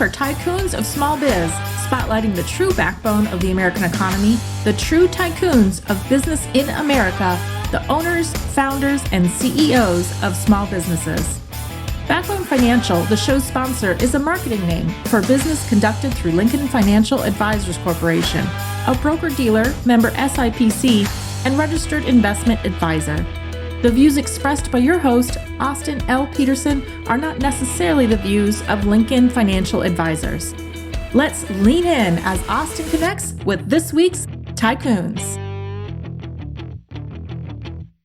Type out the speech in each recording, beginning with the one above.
for Tycoons of Small Biz, spotlighting the true backbone of the American economy, the true tycoons of business in America, the owners, founders, and CEOs of small businesses. Backbone Financial, the show's sponsor, is a marketing name for business conducted through Lincoln Financial Advisors Corporation, a broker-dealer, member SIPC, and registered investment advisor. The views expressed by your host, Austin L. Peterson, are not necessarily the views of Lincoln Financial Advisors. Let's lean in as Austin connects with this week's Tycoons.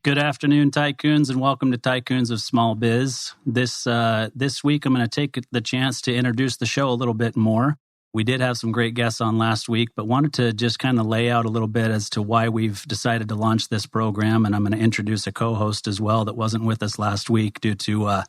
Good afternoon, Tycoons, and welcome to Tycoons of Small Biz. This week, I'm going to take the chance to introduce the show a little bit more. We did have some great guests on last week, but wanted to just kind of lay out a little bit as to why we've decided to launch this program. And I'm going to introduce a co-host as well that wasn't with us last week due to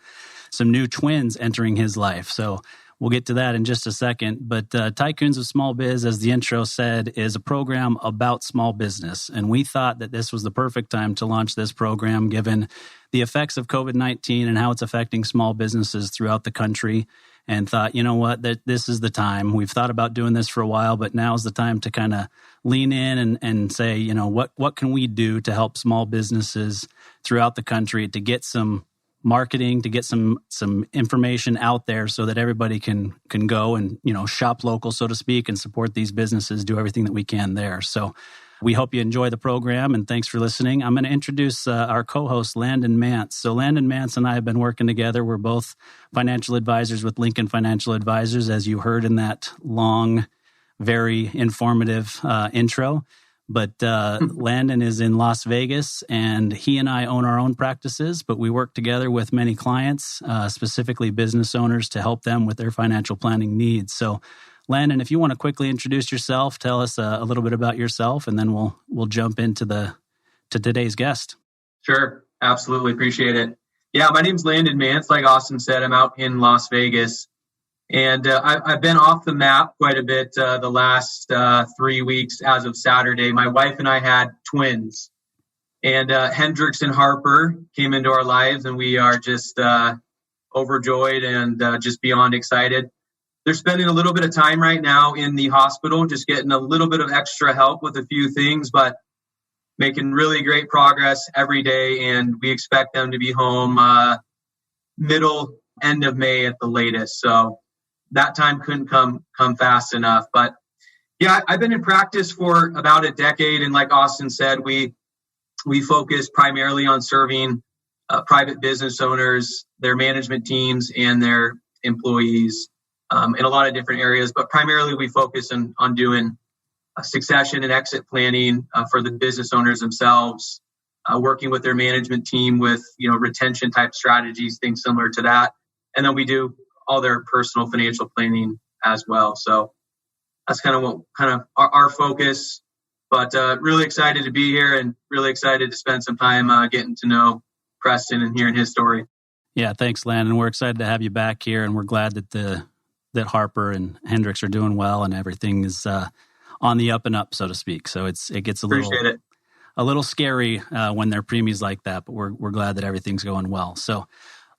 some new twins entering his life. So we'll get to that in just a second. But Tycoons of Small Biz, as the intro said, is a program about small business. And we thought that this was the perfect time to launch this program, given the effects of COVID-19 and how it's affecting small businesses throughout the country. And thought, you know what, that this is the time. We've thought about doing this for a while, but now's the time to kind of lean in and say, you know, what can we do to help small businesses throughout the country to get some marketing, to get some information out there so that everybody can go and, you know, shop local, so to speak, and support these businesses, do everything that we can there. So we hope you enjoy the program, and thanks for listening. I'm going to introduce our co-host, Landon Mance. So Landon Mance and I have been working together. We're both financial advisors with Lincoln Financial Advisors, as you heard in that long, very informative intro. But Landon is in Las Vegas, and he and I own our own practices, but we work together with many clients, specifically business owners, to help them with their financial planning needs. So Landon, if you want to quickly introduce yourself, tell us a little bit about yourself, and then we'll jump into today's guest. Sure, absolutely, appreciate it. Yeah, my name's Landon Mance. Like Austin said, I'm out in Las Vegas, and I've been off the map quite a bit the last 3 weeks as of Saturday. My wife and I had twins, and Hendrix and Harper came into our lives, and we are just overjoyed and just beyond excited. They're spending a little bit of time right now in the hospital, just getting a little bit of extra help with a few things, but making really great progress every day. And we expect them to be home end of May at the latest. So that time couldn't come fast enough. But yeah, I've been in practice for about a decade. And like Austin said, we focus primarily on serving private business owners, their management teams, and their employees. In a lot of different areas, but primarily we focus on doing succession and exit planning for the business owners themselves, working with their management team with, you know, retention type strategies, things similar to that. And then we do all their personal financial planning as well. So that's kind of our focus, but really excited to be here and really excited to spend some time getting to know Preston and hearing his story. Yeah, thanks, Landon. We're excited to have you back here, and we're glad that Harper and Hendrix are doing well and everything is on the up and up, so to speak. So it gets a little scary when they're preemies like that, but we're glad that everything's going well. So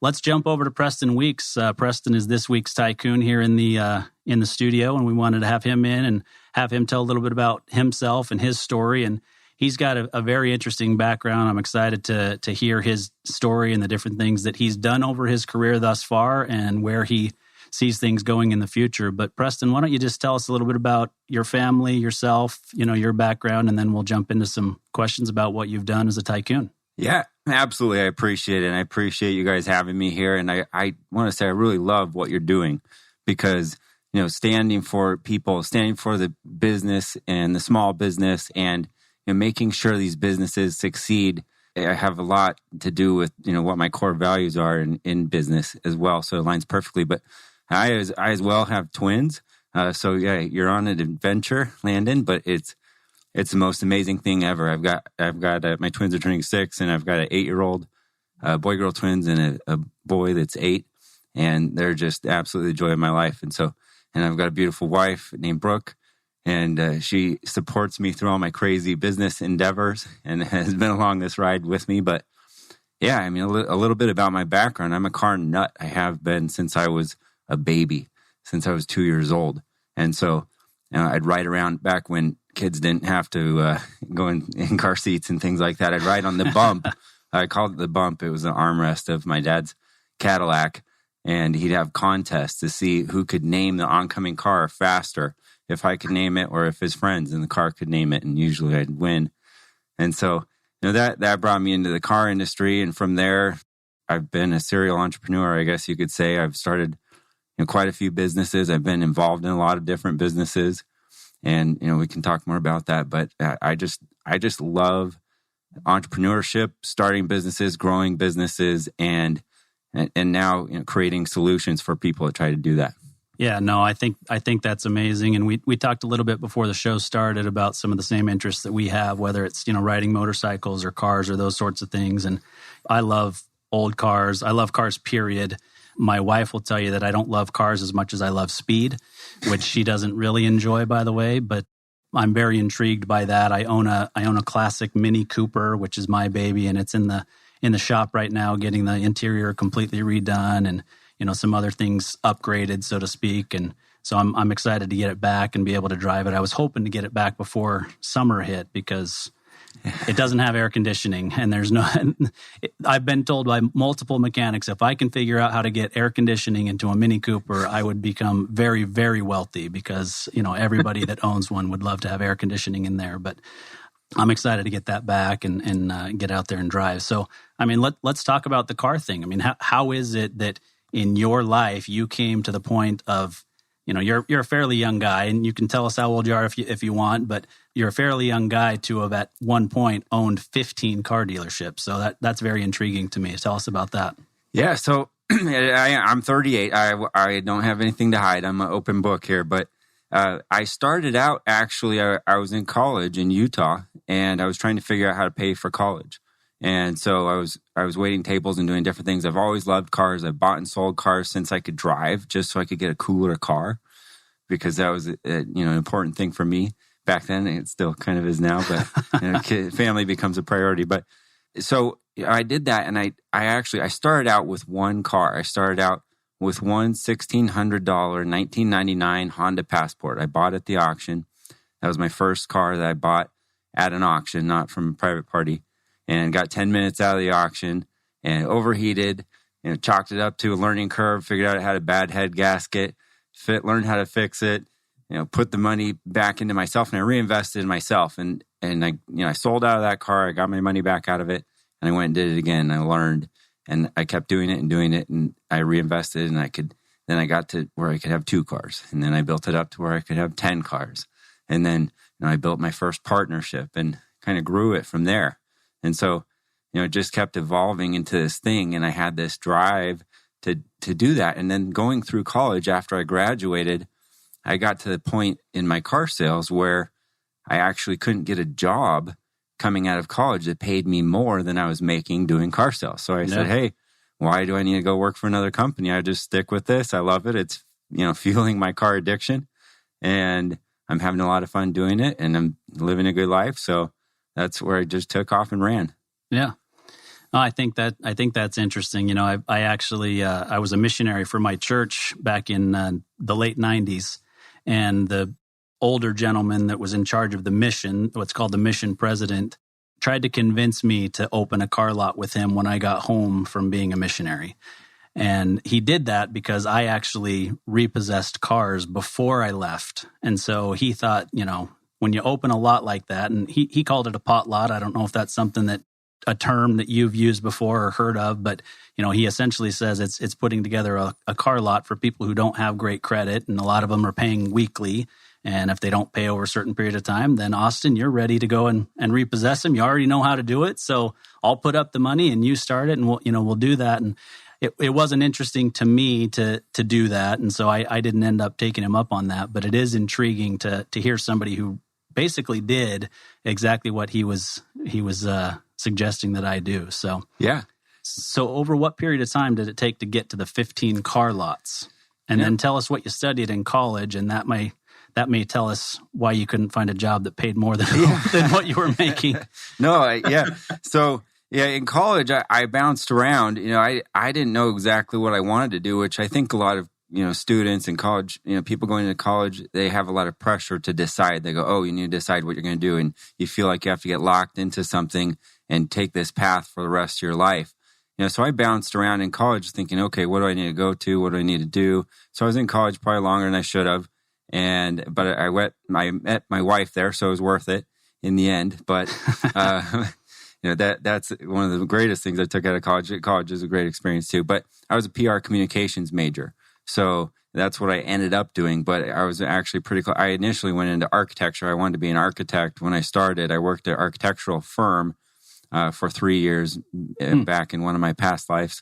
let's jump over to Preston Weekes. Preston is this week's tycoon here in the studio, and we wanted to have him in and have him tell a little bit about himself and his story. And he's got a very interesting background. I'm excited to hear his story and the different things that he's done over his career thus far and where he sees things going in the future. But Preston, why don't you just tell us a little bit about your family, yourself, you know, your background, and then we'll jump into some questions about what you've done as a tycoon. Yeah, absolutely. I appreciate it. And I appreciate you guys having me here. And I want to say I really love what you're doing because, you know, standing for people, standing for the business and the small business and, you know, making sure these businesses succeed. I have a lot to do with, you know, what my core values are in business as well. So it aligns perfectly. But I as well have twins. So yeah, you're on an adventure, Landon, but it's the most amazing thing ever. I've got my twins are turning 6, and I've got an 8-year-old boy-girl twins and a boy that's 8, and they're just absolutely the joy of my life. And I've got a beautiful wife named Brooke, and she supports me through all my crazy business endeavors and has been along this ride with me. But yeah, I mean, a little bit about my background. I'm a car nut. I have been since I was a baby. since I was 2 years old. And so I'd ride around back when kids didn't have to go in car seats and things like that. I'd ride on the bump. I called it the bump. It was the armrest of my dad's Cadillac. And he'd have contests to see who could name the oncoming car faster, if I could name it or if his friends in the car could name it. And usually I'd win. And so that brought me into the car industry. And from there, I've been a serial entrepreneur, I guess you could say. I've started quite a few businesses. I've been involved in a lot of different businesses. And, we can talk more about that. But I just love entrepreneurship, starting businesses, growing businesses, and now creating solutions for people to try to do that. Yeah, no, I think that's amazing. And we talked a little bit before the show started about some of the same interests that we have, whether it's, riding motorcycles or cars or those sorts of things. And I love old cars. I love cars, period. My wife will tell you that I don't love cars as much as I love speed, which she doesn't really enjoy, by the way, but I'm very intrigued by that. I own a classic Mini Cooper, which is my baby, and it's in the shop right now, getting the interior completely redone and some other things upgraded, so to speak. And so I'm excited to get it back and be able to drive it. I was hoping to get it back before summer hit because it doesn't have air conditioning, and I've been told by multiple mechanics, if I can figure out how to get air conditioning into a Mini Cooper, I would become very, very wealthy because, everybody that owns one would love to have air conditioning in there. But I'm excited to get that back and get out there and drive. So, let's talk about the car thing. How is it that in your life you came to the point of, you're a fairly young guy, and you can tell us how old you are if you want, but you're a fairly young guy to have at one point owned 15 car dealerships. So that's very intriguing to me. Tell us about that. Yeah, so I'm 38. I don't have anything to hide. I'm an open book here, but I started out, actually, I was in college in Utah, and I was trying to figure out how to pay for college. And so I was waiting tables and doing different things. I've always loved cars. I've bought and sold cars since I could drive, just so I could get a cooler car, because that was an important thing for me back then. It still kind of is now, but family becomes a priority. But so I did that, and I started out with one car. I started out with one $1,600 1999 Honda Passport. I bought at the auction. That was my first car that I bought at an auction, not from a private party. And got 10 minutes out of the auction and overheated, chalked it up to a learning curve, figured out it had a bad head gasket, learned how to fix it, put the money back into myself, and I reinvested in myself. And I sold out of that car. I got my money back out of it, and I went and did it again. I learned, and I kept doing it, and I reinvested, and then I got to where I could have 2 cars. And then I built it up to where I could have 10 cars. And then I built my first partnership and kind of grew it from there. And so, it just kept evolving into this thing. And I had this drive to do that. And then going through college, after I graduated, I got to the point in my car sales where I actually couldn't get a job coming out of college that paid me more than I was making doing car sales. So I said, hey, why do I need to go work for another company? I just stick with this. I love it. It's, fueling my car addiction. And I'm having a lot of fun doing it. And I'm living a good life. So that's where I just took off and ran. Yeah. I think that's interesting. I actually, I was a missionary for my church back in the late 90s. And the older gentleman that was in charge of the mission, what's called the mission president, tried to convince me to open a car lot with him when I got home from being a missionary. And he did that because I actually repossessed cars before I left. And so he thought, when you open a lot like that, and he called it a pot lot. I don't know if that's a term that you've used before or heard of, but he essentially says it's putting together a car lot for people who don't have great credit, and a lot of them are paying weekly. And if they don't pay over a certain period of time, then Austin, you're ready to go and repossess them. You already know how to do it, so I'll put up the money and you start it, and we'll do that. And it wasn't interesting to me to do that, and so I didn't end up taking him up on that. But it is intriguing to hear somebody who basically did exactly what he was suggesting that I do. So yeah. So over what period of time did it take to get to the 15 car lots? And then tell us what you studied in college, and that may tell us why you couldn't find a job that paid more than what you were making. So in college, I bounced around. I didn't know exactly what I wanted to do, which I think a lot of students in college, people going to college, they have a lot of pressure to decide. They go, oh, you need to decide what you're going to do. And you feel like you have to get locked into something and take this path for the rest of your life. So I bounced around in college thinking, okay, what do I need to go to? What do I need to do? So I was in college probably longer than I should have. But I met my wife there, so it was worth it in the end. But, that's one of the greatest things I took out of college. College is a great experience too. But I was a PR communications major. So that's what I ended up doing. But I was actually pretty close. I initially went into architecture. I wanted to be an architect. When I started, I worked at an architectural firm for 3 years back in one of my past lives.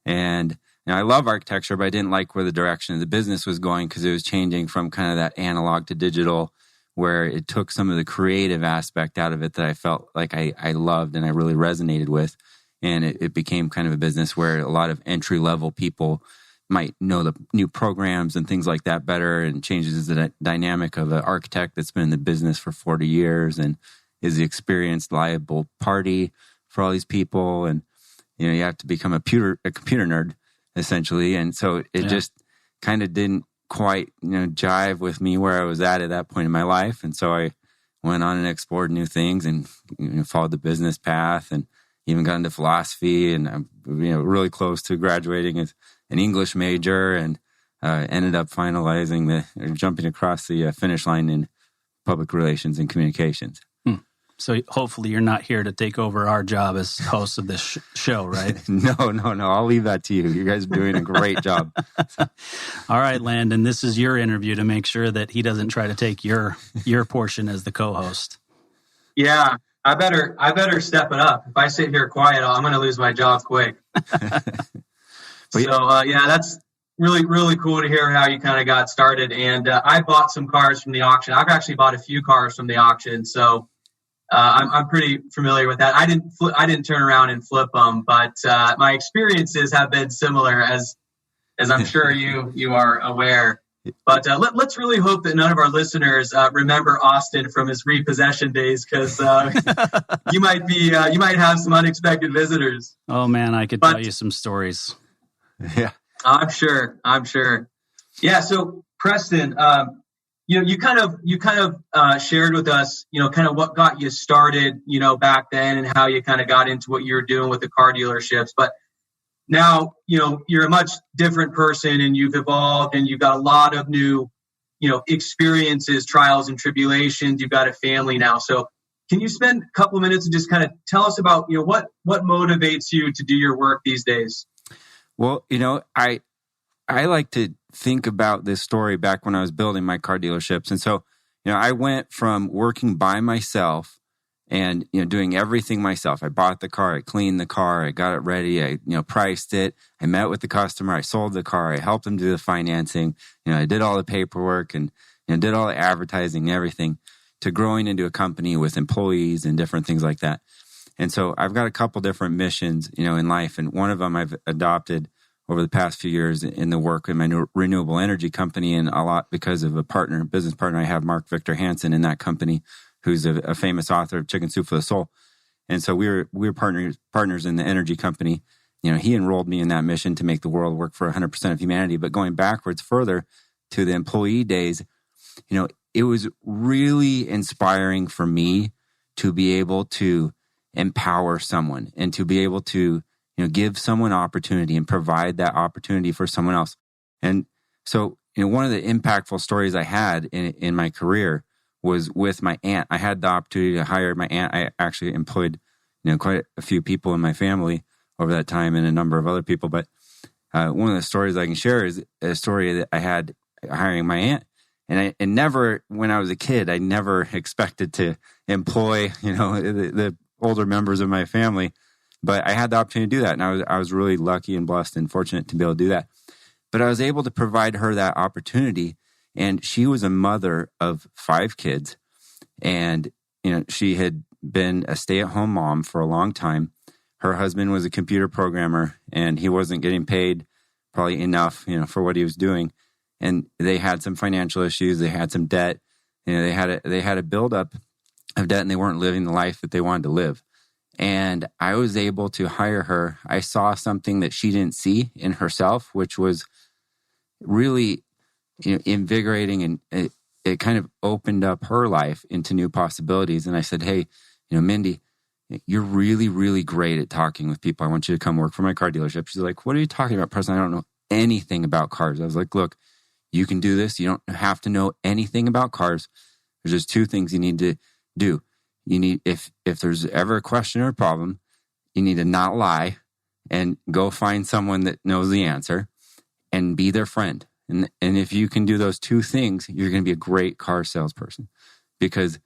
And I love architecture, but I didn't like where the direction of the business was going because it was changing from kind of that analog to digital, where it took some of the creative aspect out of it that I felt like I loved and I really resonated with. And it became kind of a business where a lot of entry-level people might know the new programs and things like that better, and changes the dynamic of an architect that's been in the business for 40 years and is the experienced, liable party for all these people. And, you have to become a computer nerd, essentially. And so it just kind of didn't quite, jive with me where I was at that point in my life. And so I went on and explored new things and followed the business path, and even got into philosophy, and I'm really close to graduating as an English major, and ended up jumping across the finish line in public relations and communications. So hopefully you're not here to take over our job as host of this show, right? No. I'll leave that to you. You guys are doing a great job. All right, Landon, this is your interview to make sure that he doesn't try to take your portion as the co-host. Yeah, I better step it up. If I sit here quiet, I'm going to lose my job quick. That's really, really cool to hear how you kind of got started. And I bought some cars from the auction. I've actually bought a few cars from the auction, so I'm pretty familiar with that. I didn't turn around and flip them, but my experiences have been similar, as I'm sure you are aware. But let's really hope that none of our listeners remember Austin from his repossession days, because you might have some unexpected visitors. Oh man, I could tell you some stories. Yeah, I'm sure. Yeah. So Preston, you kind of shared with us, kind of what got you started, back then, and how you kind of got into what you were doing with the car dealerships. But now, you're a much different person, and you've evolved, and you've got a lot of new, experiences, trials and tribulations. You've got a family now. So can you spend a couple of minutes and just kind of tell us about, what motivates you to do your work these days? Well, I like to think about this story back when I was building my car dealerships. And so, I went from working by myself and, doing everything myself. I bought the car, I cleaned the car, I got it ready, I, priced it, I met with the customer, I sold the car, I helped them do the financing, I did all the paperwork and did all the advertising and everything, to growing into a company with employees and different things like that. And so I've got a couple different missions, in life. And one of them I've adopted over the past few years in the work in my renewable energy company, and a lot because of a business partner I have, Mark Victor Hansen, in that company, who's a famous author of Chicken Soup for the Soul. And so we were partners in the energy company. He enrolled me in that mission to make the world work for 100% of humanity. But going backwards further to the employee days, it was really inspiring for me to be able to empower someone and to be able to, give someone opportunity and provide that opportunity for someone else. And so, one of the impactful stories I had in my career was with my aunt. I had the opportunity to hire my aunt. I actually employed, quite a few people in my family over that time, and a number of other people. But one of the stories I can share is a story that I had hiring my aunt. And never, when I was a kid, I never expected to employ, the older members of my family. But I had the opportunity to do that. And I was really lucky and blessed and fortunate to be able to do that. But I was able to provide her that opportunity. And she was a mother of 5 kids. And, she had been a stay-at-home mom for a long time. Her husband was a computer programmer, and he wasn't getting paid probably enough, for what he was doing. And they had some financial issues. They had some debt. They had a buildup of debt, and they weren't living the life that they wanted to live. And I was able to hire her. I saw something that she didn't see in herself, which was, really, invigorating, and it kind of opened up her life into new possibilities. And I said, hey, Mindy, you're really, really great at talking with people. I want you to come work for my car dealership. She's like, what are you talking about, Preston? I don't know anything about cars. I was like, look, you can do this. You don't have to know anything about cars. There's just two things you need to do. You need, if there's ever a question or a problem, you need to not lie and go find someone that knows the answer and be their friend. And if you can do those two things, you're going to be a great car salesperson, because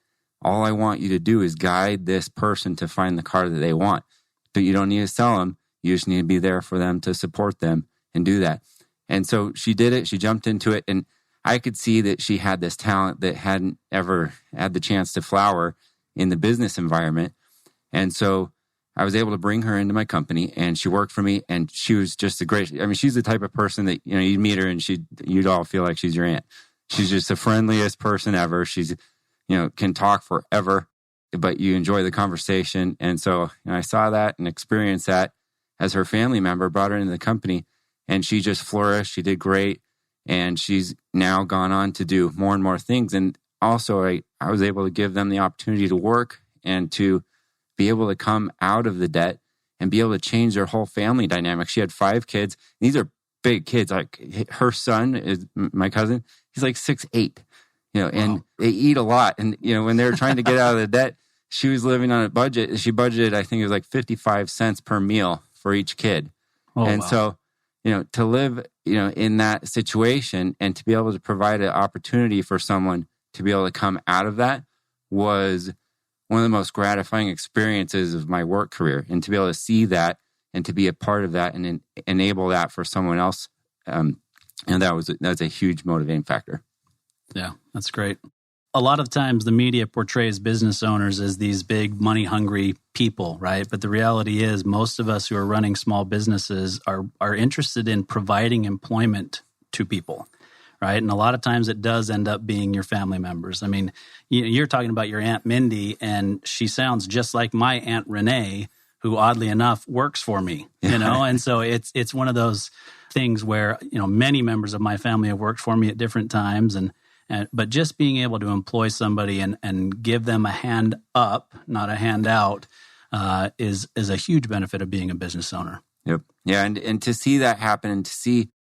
all I want you to do is guide this person to find the car that they want. But you don't need to sell them. You just need to be there for them, to support them and do that. And so she did it. She jumped into it. And I could see that she had this talent that hadn't ever had the chance to flower in the business environment. And so I was able to bring her into my company, and she worked for me, and she was just she's the type of person that, you'd meet her and you'd all feel like she's your aunt. She's just the friendliest person ever. She's, can talk forever, but you enjoy the conversation. And so I saw that and experienced that as her family member, brought her into the company, and she just flourished. She did great. And she's now gone on to do more and more things. And also I was able to give them the opportunity to work and to be able to come out of the debt and be able to change their whole family dynamic. She had 5 kids. These are big kids. Like her son is my cousin. He's like 6'8", and they eat a lot. And, when they were trying to get out of the debt, she was living on a budget. She budgeted, I think it was like 55 cents per meal for each kid. So, to live, in that situation and to be able to provide an opportunity for someone to be able to come out of that was one of the most gratifying experiences of my work career. And to be able to see that and to be a part of that and enable that for someone else, that's a huge motivating factor. Yeah, that's great. A lot of times the media portrays business owners as these big money-hungry people, right? But the reality is most of us who are running small businesses are interested in providing employment to people, right? And a lot of times it does end up being your family members. I mean, you're talking about your Aunt Mindy, and she sounds just like my Aunt Renee, who oddly enough works for me, And so it's one of those things where, many members of my family have worked for me at different times, but just being able to employ somebody and give them a hand up, not a handout, is a huge benefit of being a business owner. Yep. Yeah, and to see that happen,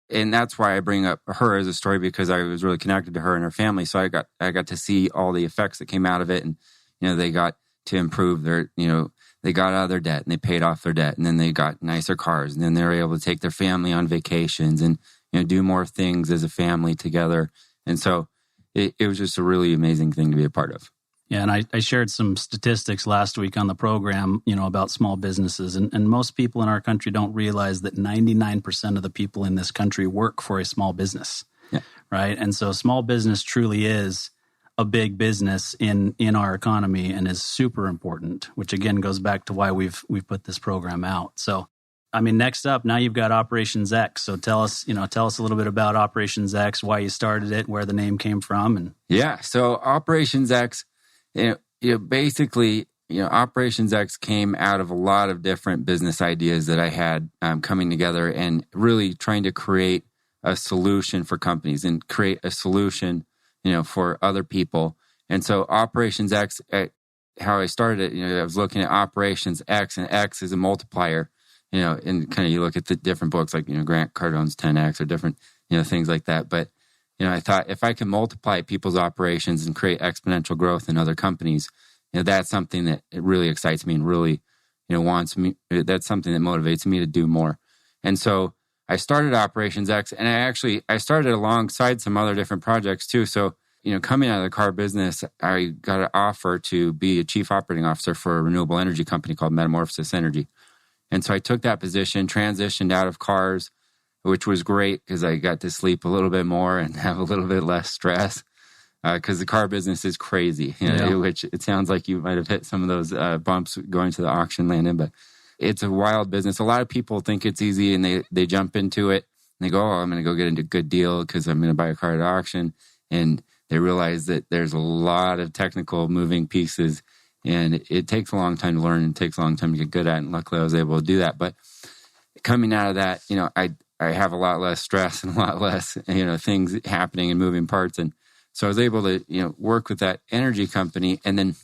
and that's why I bring up her as a story, because I was really connected to her and her family. So I got to see all the effects that came out of it, and they got to improve their, they got out of their debt and they paid off their debt, and then they got nicer cars, and then they were able to take their family on vacations and do more things as a family together. And so it was just a really amazing thing to be a part of. Yeah, and I shared some statistics last week on the program, about small businesses. And most people in our country don't realize that 99% of the people in this country work for a small business, right? And so small business truly is a big business in our economy and is super important, which again goes back to why we've put this program out. So, next up, now you've got Operations X. So tell us a little bit about Operations X, why you started it, where the name came from. So Operations X, basically, Operations X came out of a lot of different business ideas that I had coming together, and really trying to create a solution for companies and create a solution, for other people. And so Operations X, how I started it, I was looking at Operations X, and X is a multiplier. And kind of you look at the different books like, Grant Cardone's 10X or different, things like that. But, I thought if I can multiply people's operations and create exponential growth in other companies, that's something that it really excites me and really, wants me. That's something that motivates me to do more. And so I started Operations X, and I started alongside some other different projects too. So, coming out of the car business, I got an offer to be a chief operating officer for a renewable energy company called Metamorphosis Energy. And so I took that position, transitioned out of cars, which was great because I got to sleep a little bit more and have a little bit less stress, because the car business is crazy, which it sounds like you might have hit some of those bumps going to the auction landing, but it's a wild business. A lot of people think it's easy, and they jump into it and they go, I'm going to go get a good deal because I'm going to buy a car at auction. And they realize that there's a lot of technical moving pieces, and it takes a long time to learn and it takes a long time to get good at it. And luckily I was able to do that. But coming out of that, I I have a lot less stress and a lot less, things happening and moving parts. And so I was able to, work with that energy company. And then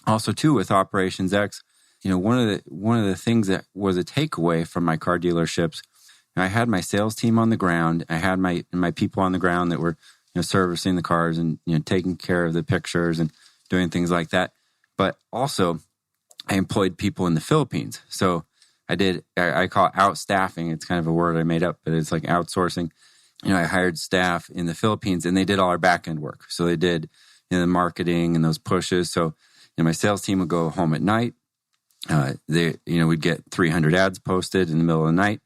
also too with Operations X, one of the things that was a takeaway from my car dealerships, I had my sales team on the ground. I had my people on the ground that were, servicing the cars and, taking care of the pictures and doing things like that. But also I employed people in the Philippines. So I call it outstaffing. It's kind of a word I made up, but it's like outsourcing. I hired staff in the Philippines and they did all our back end work. So they did the marketing and those pushes. So my sales team would go home at night. We'd get 300 ads posted in the middle of the night.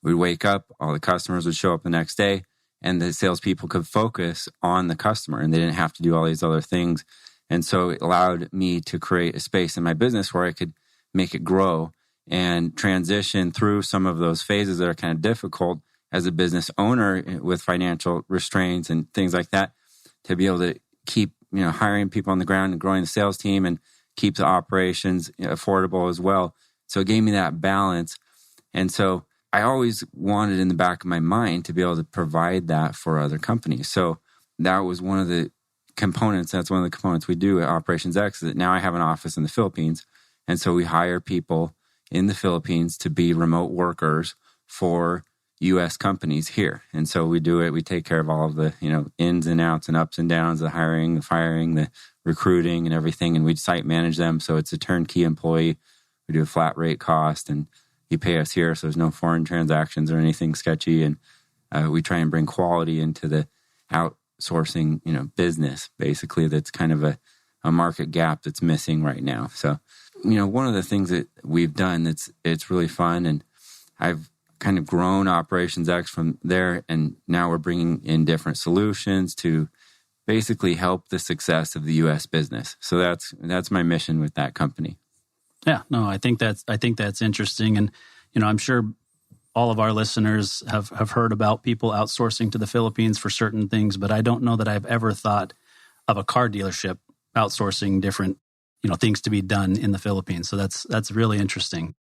We'd wake up, all the customers would show up the next day, and the salespeople could focus on the customer and they didn't have to do all these other things. And so it allowed me to create a space in my business where I could make it grow and transition through some of those phases that are kind of difficult as a business owner with financial restraints and things like that, to be able to keep, hiring people on the ground and growing the sales team and keep the operations affordable as well. So it gave me that balance. And so I always wanted in the back of my mind to be able to provide that for other companies. So that was one of the components. That's one of the components we do at Operations X, is that now I have an office in the Philippines. And so we hire people in the Philippines to be remote workers for U.S. companies here. And so we do it. We take care of all of the, ins and outs and ups and downs, the hiring, the firing, the recruiting and everything. And we site manage them. So it's a turnkey employee. We do a flat rate cost and you pay us here. So there's no foreign transactions or anything sketchy. And we try and bring quality into the outsourcing, business, basically. That's kind of a market gap that's missing right now. So, one of the things that we've done it's really fun, and I've kind of grown Operations X from there, and now we're bringing in different solutions to basically help the success of the U.S. business. So that's my mission with that company. Yeah, no, I think that's interesting, and I'm sure all of our listeners have heard about people outsourcing to the Philippines for certain things, but I don't know that I've ever thought of a car dealership outsourcing different things to be done in the Philippines. So that's really interesting.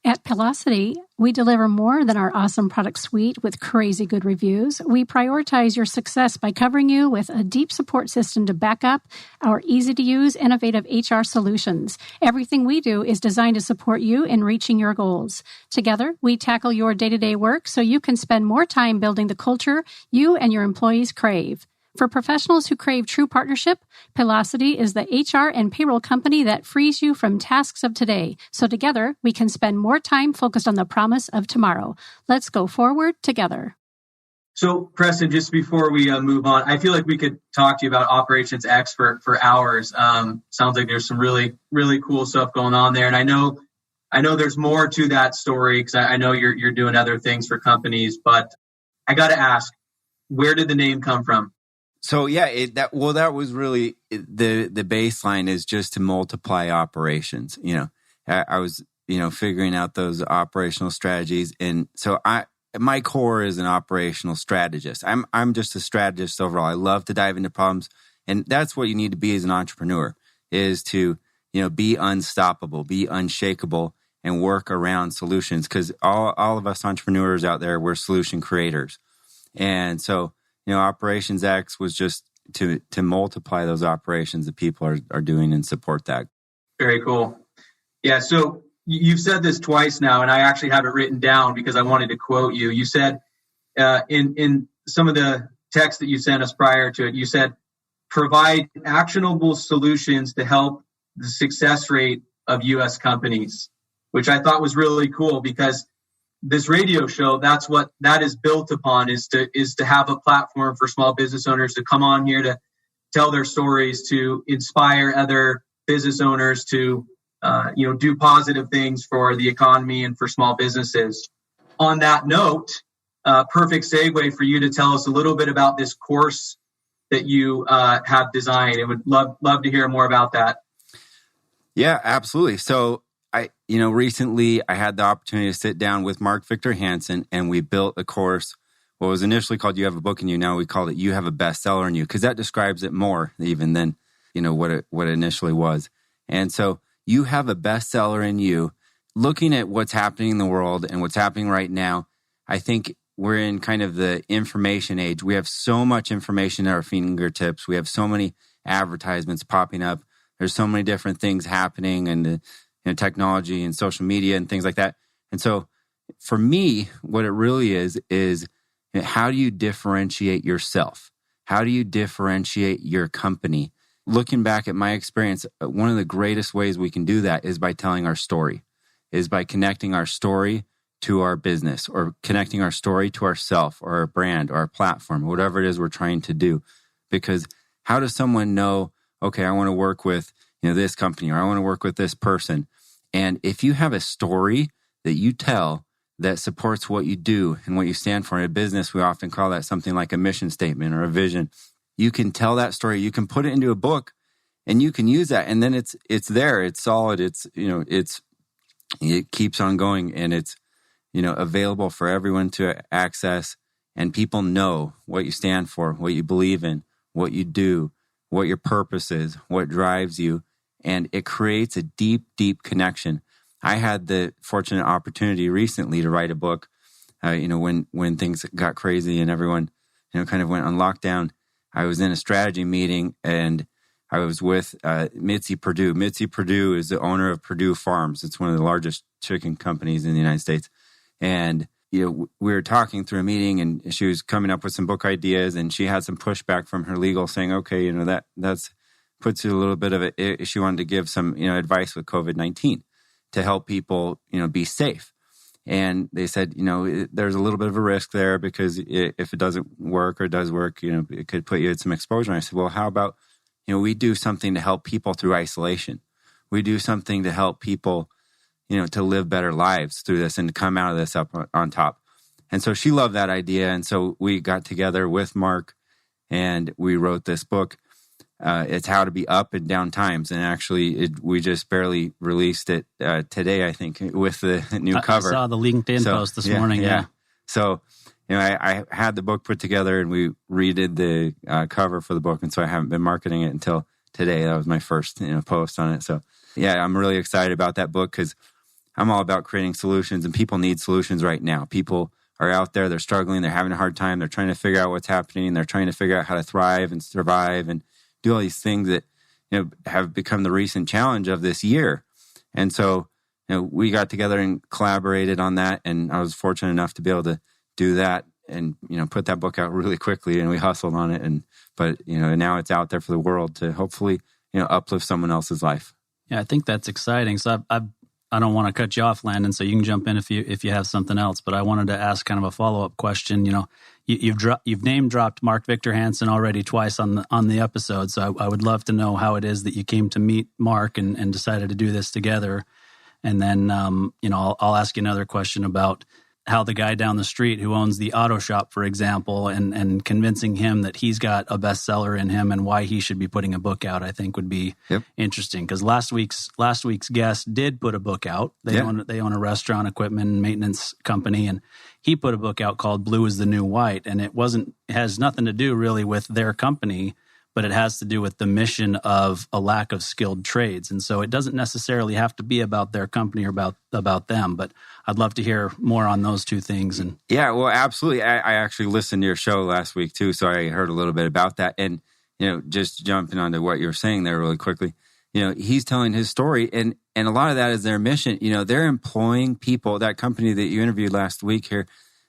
At Paylocity, we deliver more than our awesome product suite with crazy good reviews. We prioritize your success by covering you with a deep support system to back up our easy-to-use, innovative HR solutions. Everything we do is designed to support you in reaching your goals. Together, we tackle your day-to-day work so you can spend more time building the culture you and your employees crave. For professionals who crave true partnership, Paylocity is the HR and payroll company that frees you from tasks of today. So together, we can spend more time focused on the promise of tomorrow. Let's go forward together. So, Preston, just before we move on, I feel like we could talk to you about Operations X for hours. Sounds like there's some really, really cool stuff going on there. And I know there's more to that story, because I know you're doing other things for companies. But I got to ask, where did the name come from? So yeah, that was really the baseline, is just to multiply operations. I was figuring out those operational strategies, and so my core is an operational strategist. I'm just a strategist overall. I love to dive into problems, and that's what you need to be as an entrepreneur, is to be unstoppable, be unshakable, and work around solutions. Because all of us entrepreneurs out there, we're solution creators, and so. Operations X was just to multiply those operations that people are doing and support that. Very cool. Yeah, so you've said this twice now, and I actually have it written down because I wanted to quote you. You said in some of the text that you sent us prior to it, you said, provide actionable solutions to help the success rate of U.S. companies, which I thought was really cool, because this radio show, that's what that is built upon, is to have a platform for small business owners to come on here to tell their stories, to inspire other business owners to do positive things for the economy and for small businesses. On that note, perfect segue for you to tell us a little bit about this course that you have designed. I would love to hear more about that. Yeah, absolutely. So recently I had the opportunity to sit down with Mark Victor Hansen, and we built a course. What was initially called You Have a Book in You, now we called it You Have a Bestseller in You, because that describes it more even than what it initially was. And so you have a bestseller in you. Looking at what's happening in the world and what's happening right now, I think we're in kind of the information age. We have so much information at our fingertips. We have so many advertisements popping up. There's so many different things happening, and technology and social media and things like that. And so for me, what it really is how do you differentiate yourself? How do you differentiate your company? Looking back at my experience, one of the greatest ways we can do that is by telling our story, is by connecting our story to our business, or connecting our story to ourself or our brand or our platform, whatever it is we're trying to do. Because how does someone know, okay, I want to work with this company, or I want to work with this person? And if you have a story that you tell that supports what you do and what you stand for in a business, we often call that something like a mission statement or a vision. You can tell that story, you can put it into a book, and you can use that, and then it's there, it's solid, it keeps on going, and it's available for everyone to access, and people know what you stand for, what you believe in, what you do, what your purpose is, what drives you, and it creates a deep, deep connection. I had the fortunate opportunity recently to write a book, when things got crazy and everyone, kind of went on lockdown. I was in a strategy meeting, and I was with Mitzi Perdue. Mitzi Perdue is the owner of Perdue Farms. It's one of the largest chicken companies in the United States. And, we were talking through a meeting, and she was coming up with some book ideas, and she had some pushback from her legal saying, okay, that's puts you a little bit of it. She wanted to give some, advice with COVID-19 to help people, be safe. And they said, there's a little bit of a risk there, because if it doesn't work or does work, it could put you at some exposure. And I said, well, how about, we do something to help people through isolation. We do something to help people, to live better lives through this and to come out of this up on top. And so she loved that idea. And so we got together with Mark and we wrote this book. It's How to Be Up and Down Times. And actually, we just barely released it today, I think, with the new cover. I saw the LinkedIn post this morning. Yeah. So, I had the book put together, and we redid the cover for the book. And so I haven't been marketing it until today. That was my first, post on it. So, yeah, I'm really excited about that book, because I'm all about creating solutions, and people need solutions right now. People are out there, they're struggling, they're having a hard time, they're trying to figure out what's happening, they're trying to figure out how to thrive and survive and do all these things that have become the recent challenge of this year. And so we got together and collaborated on that, and I was fortunate enough to be able to do that and put that book out really quickly, and we hustled on it, but now it's out there for the world to hopefully uplift someone else's life. Yeah, I think that's exciting. So I don't want to cut you off, Landon, so you can jump in if you have something else. But I wanted to ask kind of a follow-up question. You've name dropped Mark Victor Hansen already twice on the episode, so I would love to know how it is that you came to meet Mark and decided to do this together. And then I'll ask you another question about how the guy down the street who owns the auto shop, for example, and convincing him that he's got a bestseller in him and why he should be putting a book out, I think would be interesting. Because last week's guest did put a book out. They own a restaurant equipment and maintenance company, and he put a book out called Blue is the New White. And it has nothing to do really with their company, but it has to do with the mission of a lack of skilled trades. And so it doesn't necessarily have to be about their company or about them, but I'd love to hear more on those two things. And yeah, well, absolutely. I actually listened to your show last week too, so I heard a little bit about that. And, just jumping onto what you were saying there really quickly, he's telling his story, and a lot of that is their mission. They're employing people, that company that you interviewed last week here,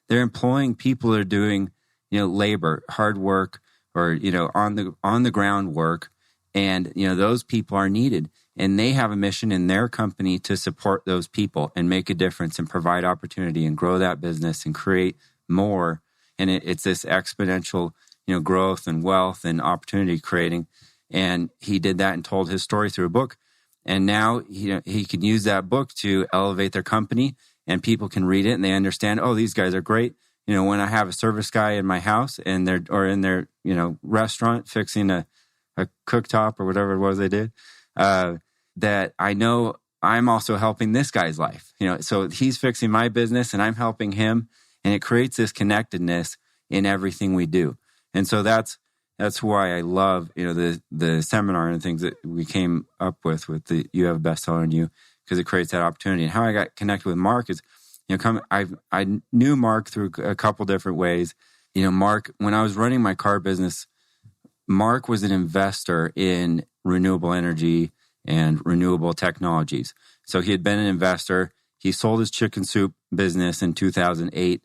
they're employing people that are doing, labor, hard work, or on the ground work, and those people are needed, and they have a mission in their company to support those people and make a difference and provide opportunity and grow that business and create more. And it's this exponential growth and wealth and opportunity creating. And he did that and told his story through a book, and now he can use that book to elevate their company, and people can read it and they understand, oh, these guys are great. When I have a service guy in my house and in their restaurant fixing a cooktop or whatever it was they did, that I know I'm also helping this guy's life. So he's fixing my business and I'm helping him, and it creates this connectedness in everything we do. And so that's why I love the seminar and things that we came up with the You Have a Bestseller in You, because it creates that opportunity. And how I got connected with Mark is, I knew Mark through a couple different ways. Mark, when I was running my car business, Mark was an investor in renewable energy and renewable technologies. So he had been an investor. He sold his chicken soup business in 2008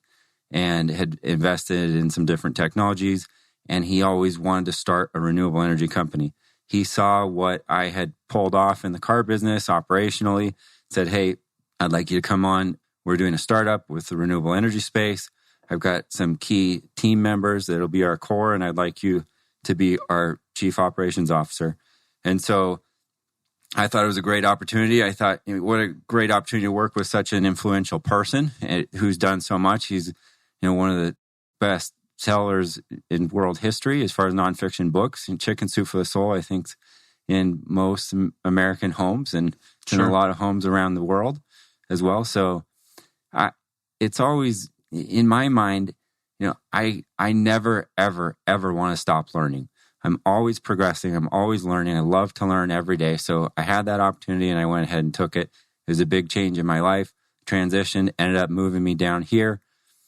and had invested in some different technologies. And he always wanted to start a renewable energy company. He saw what I had pulled off in the car business operationally, said, hey, I'd like you to come on. We're doing a startup with the renewable energy space. I've got some key team members that'll be our core, and I'd like you to be our chief operations officer. And so I thought it was a great opportunity. I thought, what a great opportunity to work with such an influential person who's done so much. He's, one of the best sellers in world history as far as nonfiction books. And Chicken Soup for the Soul, I think, in most American homes and in a lot of homes around the world as well. So it's always, in my mind, I never, ever, ever want to stop learning. I'm always progressing. I'm always learning. I love to learn every day. So I had that opportunity and I went ahead and took it. It was a big change in my life. Transition ended up moving me down here.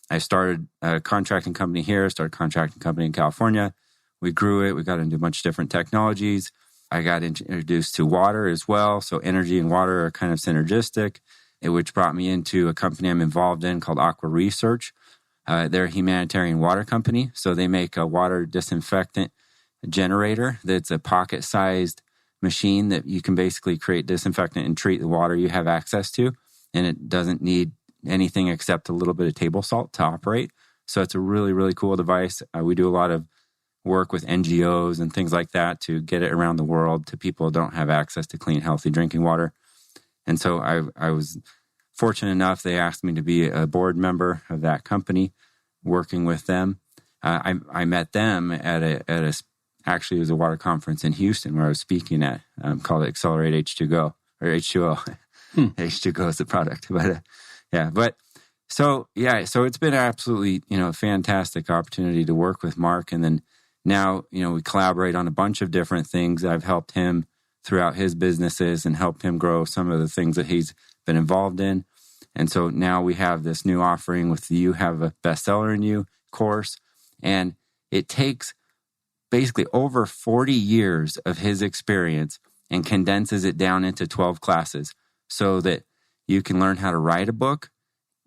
I started a contracting company here, started a contracting company in California. We grew it. We got into a bunch of different technologies. I got introduced to water as well. So energy and water are kind of synergistic, which brought me into a company I'm involved in called Aqua Research. They're a humanitarian water company. So they make a water disinfectant generator that's a pocket-sized machine that you can basically create disinfectant and treat the water you have access to. And it doesn't need anything except a little bit of table salt to operate. So it's a really, really cool device. We do a lot of work with NGOs and things like that to get it around the world to people who don't have access to clean, healthy drinking water. And so I was fortunate enough, they asked me to be a board member of that company, working with them. I met them actually it was a water conference in Houston where I was speaking at, called Accelerate H2Go, or H2O. H2Go is the product. But so it's been absolutely, a fantastic opportunity to work with Mark. And then now, we collaborate on a bunch of different things. I've helped him throughout his businesses and helped him grow some of the things that he's been involved in. And so now we have this new offering with the You Have a Bestseller in You course. And it takes basically over 40 years of his experience and condenses it down into 12 classes so that you can learn how to write a book,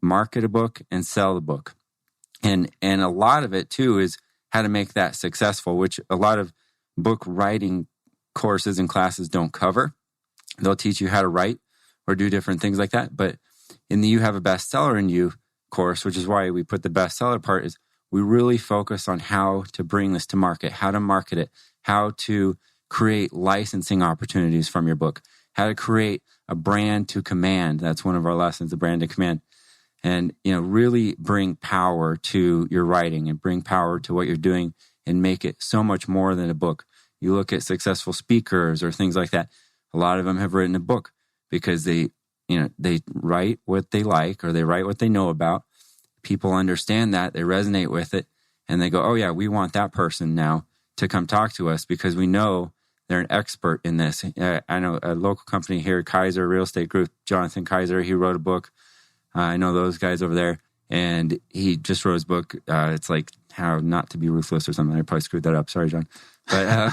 market a book, and sell the book. And a lot of it, too, is how to make that successful, which a lot of book writing courses and classes don't cover. They'll teach you how to write or do different things like that. But in the You Have a Bestseller in You course, which is why we put the bestseller part, is we really focus on how to bring this to market, how to market it, how to create licensing opportunities from your book, how to create a brand to command. That's one of our lessons, the brand to command. And, really bring power to your writing and bring power to what you're doing and make it so much more than a book. You look at successful speakers or things like that. A lot of them have written a book because they write what they like or they write what they know about. People understand that, they resonate with it, and they go, oh yeah, we want that person now to come talk to us because we know they're an expert in this. I know a local company here, Kaiser Real Estate Group, Jonathan Kaiser, he wrote a book. I know those guys over there, and he just wrote his book. It's like How Not to Be Ruthless or something. I probably screwed that up. Sorry, John. But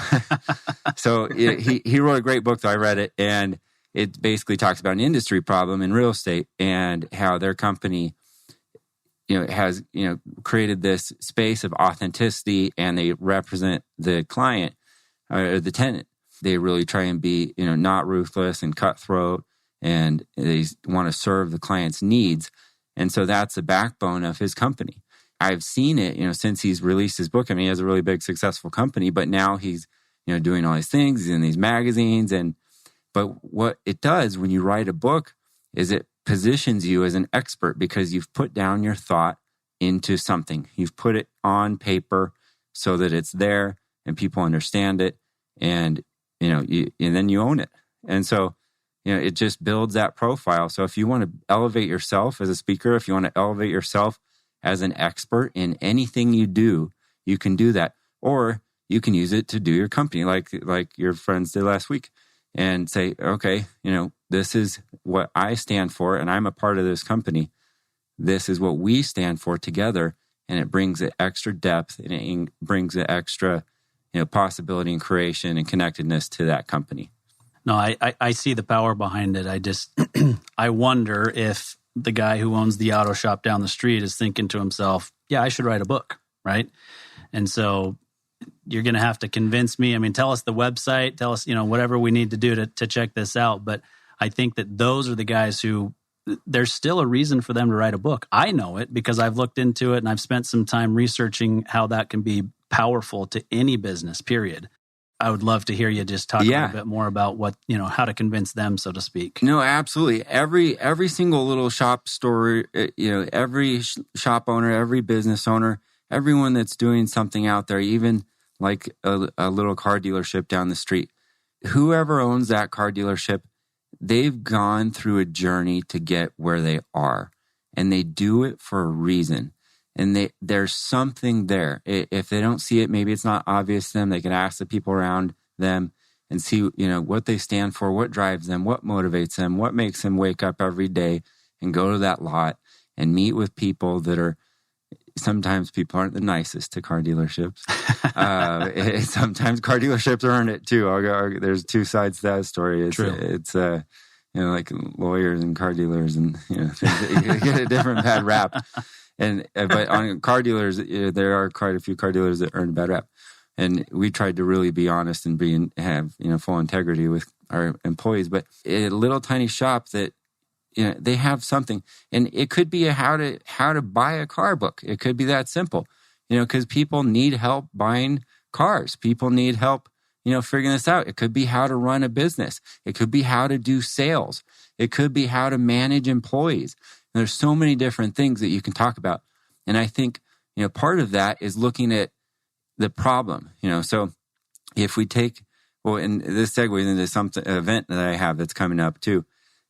so he wrote a great book, though. I read it, and it basically talks about an industry problem in real estate and how their company has, created this space of authenticity, and they represent the client or the tenant. They really try and be, not ruthless and cutthroat, and they want to serve the client's needs. And so that's the backbone of his company. I've seen it, since he's released his book. I mean, he has a really big, successful company, but now he's, doing all these things. He's in these magazines. But what it does when you write a book is it positions you as an expert because you've put down your thought into something. You've put it on paper so that it's there and people understand it, and and then you own it. And so it just builds that profile. So if you want to elevate yourself as a speaker, if you want to elevate yourself as an expert in anything you do, you can do that, or you can use it to do your company, like your friends did last week, and say, okay, this is what I stand for, and I'm a part of this company. this is what we stand for together. And it brings an extra depth and it brings an extra, possibility and creation and connectedness to that company. No, I see the power behind it. I just, I wonder if the guy who owns the auto shop down the street is thinking to himself, yeah, I should write a book, right? And so you're going to have to convince me. I mean, tell us the website, tell us, whatever we need to do to check this out. But I think that those are the guys who, there's still a reason for them to write a book. I know it because I've looked into it and I've spent some time researching how that can be powerful to any business, period. I would love to hear you just talk a little bit more about what, how to convince them, so to speak. No, absolutely. Every single little shop store, every shop owner, every business owner, everyone that's doing something out there, even like a little car dealership down the street, whoever owns that car dealership, they've gone through a journey to get where they are, and they do it for a reason. And there's something there. If they don't see it, maybe it's not obvious to them. They can ask the people around them and see, what they stand for, what drives them, what motivates them, what makes them wake up every day and go to that lot and meet with people that are, sometimes people aren't the nicest to car dealerships. Sometimes car dealerships earn it too. There's two sides to that story. It's like lawyers and car dealers, and you get a different bad rap. But on car dealers, there are quite a few car dealers that earn a bad rap. And we tried to really be honest and have full integrity with our employees. But a little tiny shop that they have something, and it could be a how to buy a car book. It could be that simple, because people need help buying cars. People need help, figuring this out. It could be how to run a business. It could be how to do sales. It could be how to manage employees. And there's so many different things that you can talk about. And I think, part of that is looking at the problem, so if we take, and this segues into some event that I have that's coming up too.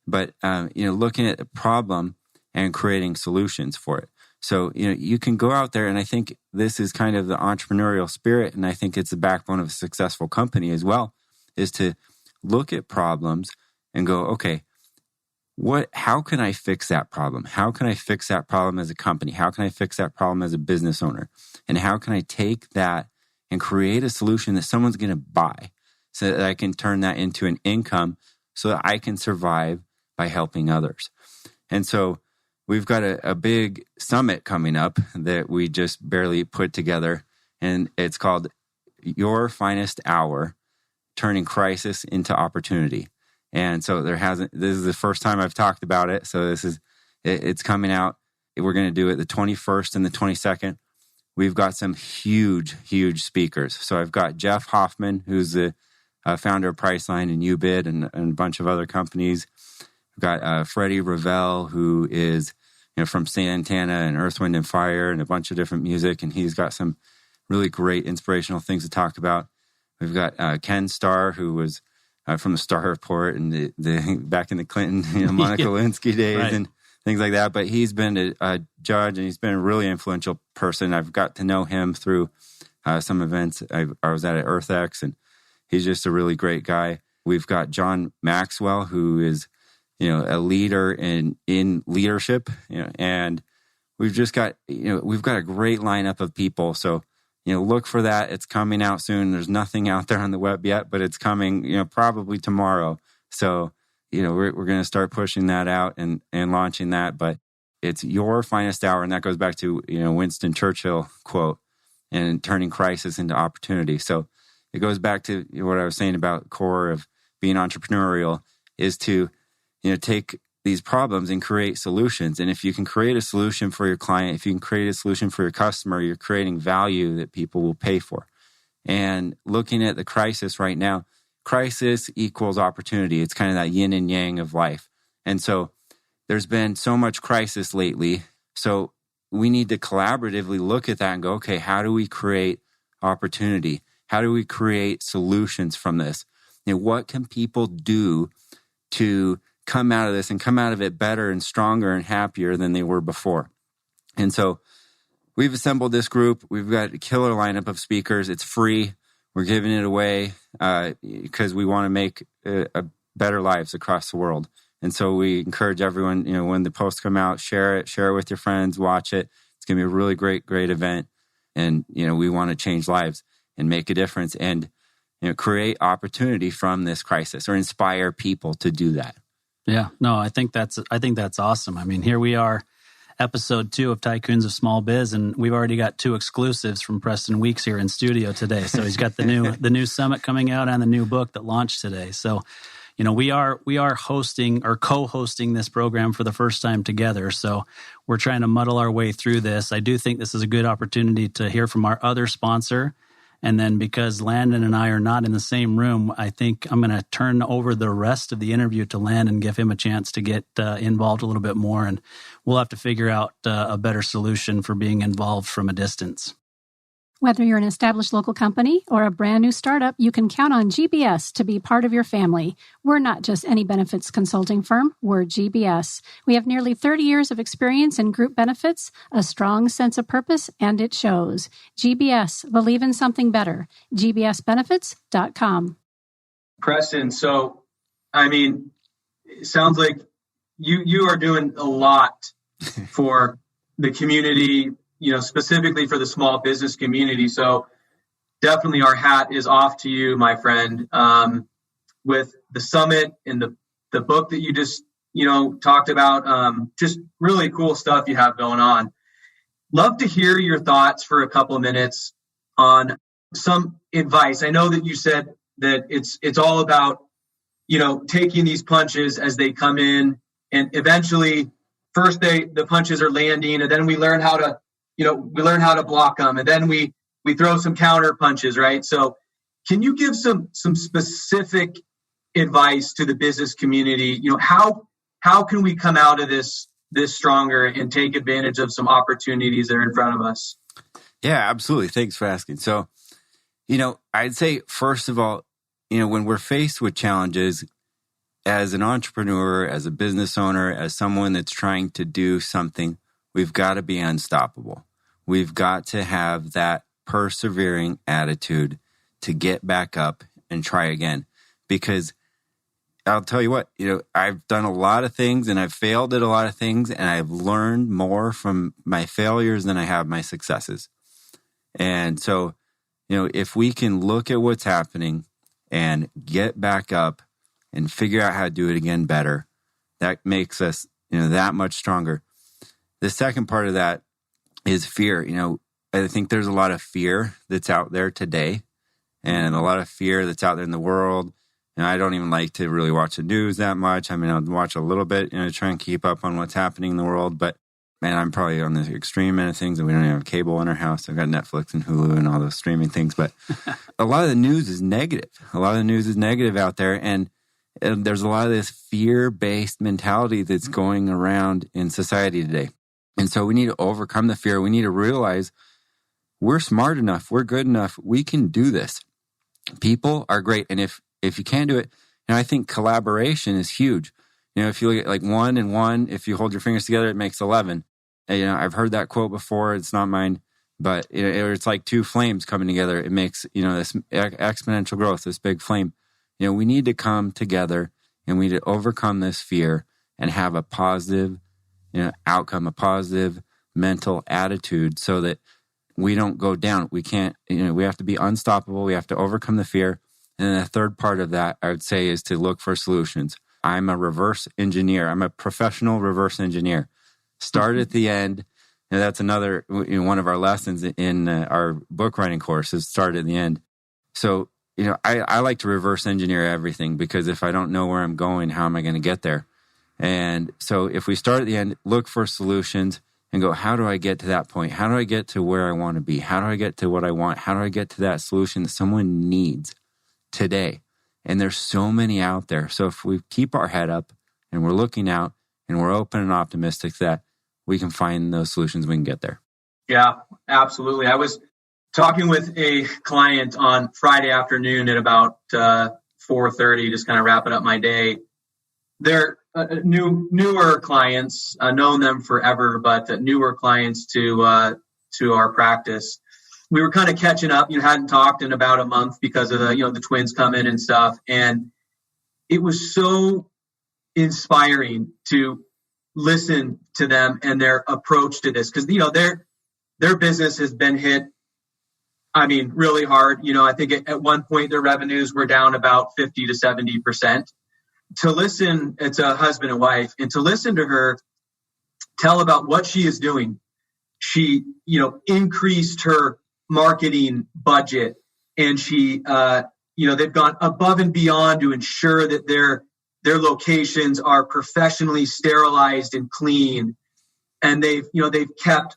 But, looking at the problem and creating solutions for it. So, you can go out there, and I think this is kind of the entrepreneurial spirit, and I think it's the backbone of a successful company as well, is to look at problems and go, okay, how can I fix that problem? How can I fix that problem as a company? How can I fix that problem as a business owner? And how can I take that and create a solution that someone's going to buy so that I can turn that into an income so that I can survive by helping others. And so we've got a big summit coming up that we just barely put together, and it's called Your Finest Hour, Turning Crisis into Opportunity. And so this is the first time I've talked about it. So it's coming out. We're going to do it the 21st and the 22nd. We've got some huge, huge speakers. So I've got Jeff Hoffman, who's the founder of Priceline and UBID and a bunch of other companies. We've got Freddie Ravel, who is from Santana and Earth, Wind, and Fire and a bunch of different music, and he's got some really great inspirational things to talk about. We've got Ken Starr, who was from the Starr Report and the back in the Clinton, Monica Lewinsky days, right, and things like that. But he's been a judge, and he's been a really influential person. I've got to know him through some events I was at EarthX, and he's just a really great guy. We've got John Maxwell, who is a leader in leadership, and we've just got, we've got a great lineup of people. So, look for that. It's coming out soon. There's nothing out there on the web yet, but it's coming, probably tomorrow. So, we're going to start pushing that out and launching that, but it's Your Finest Hour. And that goes back to, Winston Churchill quote, and turning crisis into opportunity. So it goes back to what I was saying about core of being entrepreneurial is to, take these problems and create solutions. And if you can create a solution for your client, if you can create a solution for your customer, you're creating value that people will pay for. And looking at the crisis right now, crisis equals opportunity. It's kind of that yin and yang of life. And so there's been so much crisis lately. So we need to collaboratively look at that and go, okay, how do we create opportunity? How do we create solutions from this? What can people do to come out of this and come out of it better and stronger and happier than they were before? And so we've assembled this group. We've got a killer lineup of speakers. It's free. We're giving it away because we want to make better lives across the world. And so we encourage everyone, when the posts come out, share it with your friends, watch it. It's going to be a really great event. And, we want to change lives and make a difference and, create opportunity from this crisis or inspire people to do that. Yeah, no, I think that's awesome. I mean, here we are, episode 2 of Tycoons of Small Biz, and we've already got 2 exclusives from Preston Weeks here in studio today. So he's got the new summit coming out and the new book that launched today. So, we are hosting or co-hosting this program for the first time together. So we're trying to muddle our way through this. I do think this is a good opportunity to hear from our other sponsor. And then because Landon and I are not in the same room, I think I'm going to turn over the rest of the interview to Landon and give him a chance to get involved a little bit more. And we'll have to figure out a better solution for being involved from a distance. Whether you're an established local company or a brand new startup, you can count on GBS to be part of your family. We're not just any benefits consulting firm, we're GBS. We have nearly 30 years of experience in group benefits, a strong sense of purpose, and it shows. GBS, believe in something better. gbsbenefits.com. Preston, so, it sounds like you are doing a lot for the community, specifically for the small business community. So definitely our hat is off to you, my friend, with the summit and the book that you just, talked about. Just really cool stuff you have going on. Love to hear your thoughts for a couple of minutes on some advice. I know that you said that it's all about, taking these punches as they come in, and eventually first the punches are landing, and then we learn how to block them, and then we throw some counter punches, right? So can you give some specific advice to the business community? How can we come out of this stronger and take advantage of some opportunities that are in front of us? Yeah, absolutely. Thanks for asking. So, I'd say, first of all, when we're faced with challenges as an entrepreneur, as a business owner, as someone that's trying to do something, we've got to be unstoppable. We've got to have that persevering attitude to get back up and try again. Because I'll tell you what, I've done a lot of things and I've failed at a lot of things, and I've learned more from my failures than I have my successes. And so, if we can look at what's happening and get back up and figure out how to do it again better, that makes us, that much stronger. The second part of that is fear. I think there's a lot of fear that's out there today, and a lot of fear that's out there in the world. And I don't even like to really watch the news that much. I'll watch a little bit, try and keep up on what's happening in the world. But man, I'm probably on the extreme end of things, and we don't even have cable in our house. I've got Netflix and Hulu and all those streaming things. But a lot of the news is negative. A lot of the news is negative out there. And there's a lot of this fear-based mentality that's going around in society today. And so we need to overcome the fear. We need to realize we're smart enough. We're good enough. We can do this. People are great. And if you can't do it, I think collaboration is huge. If you look at like 1 and 1, if you hold your fingers together, it makes 11. I've heard that quote before. It's not mine, but it's like 2 flames coming together. It makes, this exponential growth, this big flame. We need to come together, and we need to overcome this fear and have a positive outcome, a positive mental attitude, so that we don't go down. We can't, we have to be unstoppable. We have to overcome the fear. And then the third part of that, I would say, is to look for solutions. I'm a reverse engineer. I'm a professional reverse engineer. Start at the end. And that's another, one of our lessons in our book writing course is start at the end. So, I like to reverse engineer everything, because if I don't know where I'm going, how am I going to get there? And so if we start at the end, look for solutions and go, how do I get to that point? How do I get to where I want to be? How do I get to what I want? How do I get to that solution that someone needs today? And there's so many out there. So if we keep our head up and we're looking out and we're open and optimistic, that we can find those solutions, we can get there. Yeah, absolutely. I was talking with a client on Friday afternoon at about 4:30, just kind of wrapping up my day. They're newer clients, known them forever, but newer clients to our practice. We were kind of catching up. Hadn't talked in about a month because of the twins come in and stuff. And it was so inspiring to listen to them and their approach to this, because their business has been hit, really hard. I think at one point their revenues were down about 50 to 70%. To listen, it's a husband and wife, and to listen to her tell about what she is doing. She, increased her marketing budget, and she, they've gone above and beyond to ensure that their locations are professionally sterilized and clean. And they've kept,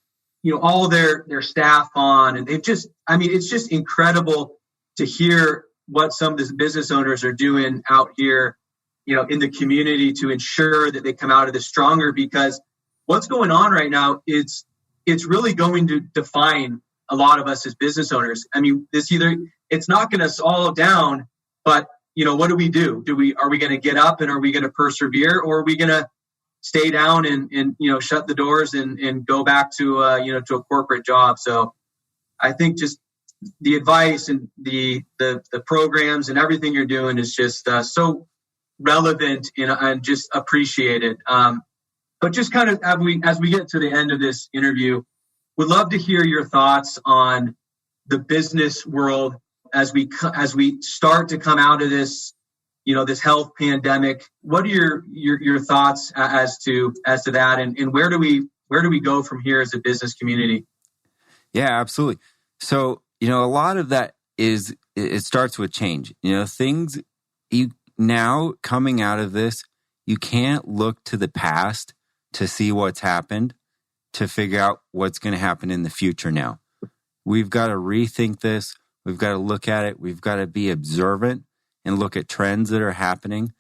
all their staff on, and they've just, it's just incredible to hear what some of the business owners are doing out here, in the community to ensure that they come out of this stronger, because what's going on right now, it's really going to define a lot of us as business owners. It's not going to swallow down, but what do we do? Are we going to get up and are we going to persevere, or are we going to stay down and shut the doors and go back to to a corporate job? So I think just the advice and the programs and everything you're doing is just so relevant and just appreciated. But just kind of as we get to the end of this interview, would love to hear your thoughts on the business world as we start to come out of this, this health pandemic. What are your thoughts as to that, and where do we go from here as a business community? Yeah, absolutely. So, a lot of that is, it starts with change. Things now coming out of this, you can't look to the past to see what's happened to figure out what's going to happen in the future now. We've got to rethink this. We've got to look at it. We've got to be observant and look at trends that are happening.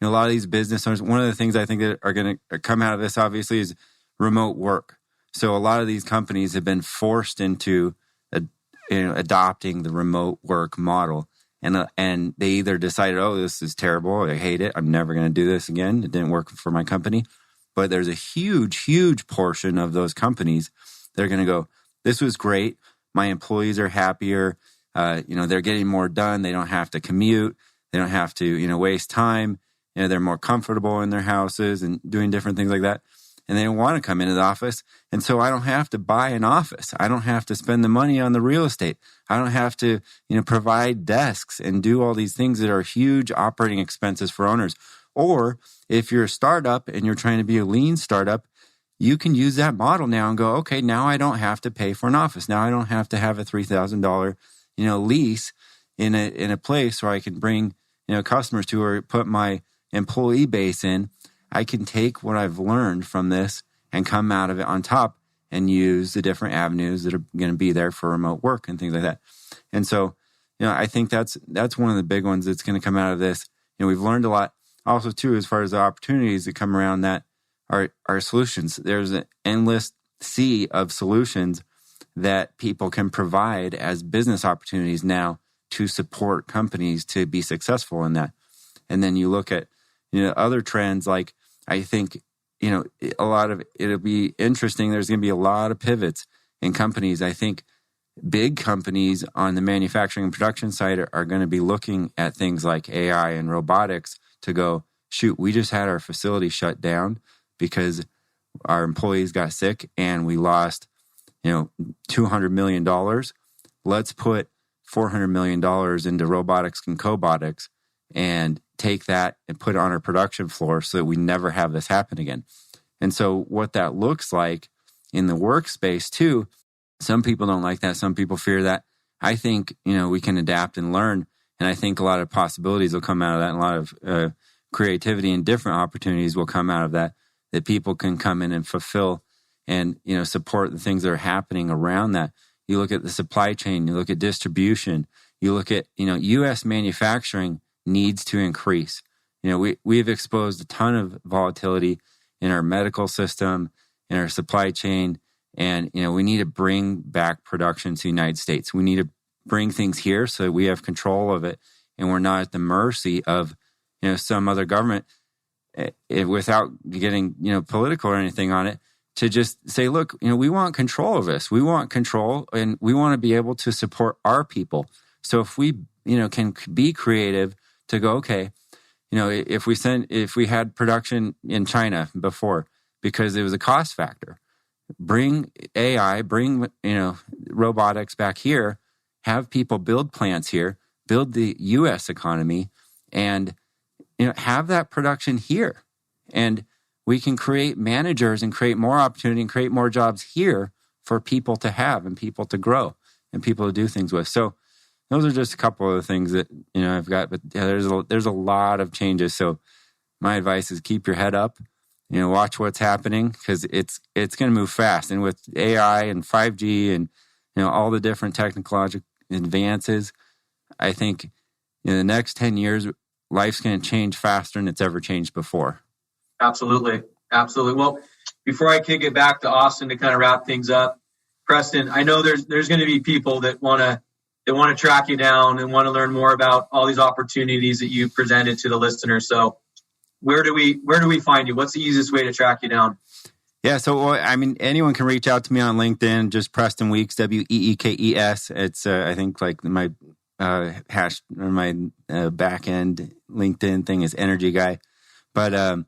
A lot of these business owners, one of the things I think that are going to come out of this, obviously, is remote work. So a lot of these companies have been forced into adopting the remote work model. And they either decided, oh, this is terrible, I hate it, I'm never going to do this again, it didn't work for my company. But there's a huge, huge portion of those companies that are going to go, this was great, my employees are happier, they're getting more done, they don't have to commute, they don't have to, waste time, they're more comfortable in their houses and doing different things like that. And they don't want to come into the office. And so I don't have to buy an office. I don't have to spend the money on the real estate. I don't have to, provide desks and do all these things that are huge operating expenses for owners. Or if you're a startup and you're trying to be a lean startup, you can use that model now and go, okay, now I don't have to pay for an office. Now I don't have to have a $3,000, lease in a place where I can bring, customers to, or put my employee base in. I can take what I've learned from this and come out of it on top and use the different avenues that are going to be there for remote work and things like that. And so, I think that's one of the big ones that's going to come out of this. We've learned a lot also too, as far as the opportunities that come around that are solutions. There's an endless sea of solutions that people can provide as business opportunities now to support companies to be successful in that. And then you look at, other trends, like I think, a lot of it'll be interesting. There's going to be a lot of pivots in companies. I think big companies on the manufacturing and production side are going to be looking at things like AI and robotics to go, shoot, we just had our facility shut down because our employees got sick and we lost, $200 million. Let's put $400 million into robotics and cobotics and take that and put it on our production floor so that we never have this happen again. And so what that looks like in the workspace too, some people don't like that. Some people fear that. I think, we can adapt and learn. And I think a lot of possibilities will come out of that. And a lot of creativity and different opportunities will come out of that people can come in and fulfill and, support the things that are happening around that. You look at the supply chain, you look at distribution, you look at, U.S. manufacturing needs to increase. We've exposed a ton of volatility in our medical system, in our supply chain, and, we need to bring back production to the United States. We need to bring things here so that we have control of it and we're not at the mercy of, some other government without getting, political or anything on it, to just say, look, we want control of this. We want control and we want to be able to support our people. So if we, can be creative to go, okay, if we had production in China before, because it was a cost factor, bring AI, bring robotics back here, have people build plants here, build the U.S. economy, and have that production here, and we can create managers and create more opportunity and create more jobs here for people to have and people to grow and people to do things with. So those are just a couple of the things that I've got. But yeah, there's a lot of changes. So my advice is keep your head up. Watch what's happening, because it's going to move fast. And with AI and 5G and all the different technological advances, I think in the next 10 years, life's going to change faster than it's ever changed before. Absolutely. Well, before I kick it back to Austin to kind of wrap things up, Preston, I know there's going to be people that want to track you down and want to learn more about all these opportunities that you presented to the listeners. So where do we find you? What's the easiest way to track you down? Yeah, so anyone can reach out to me on LinkedIn, just Preston Weekes, Weekes. It's I think like my hash or my back end LinkedIn thing is Energy Guy. But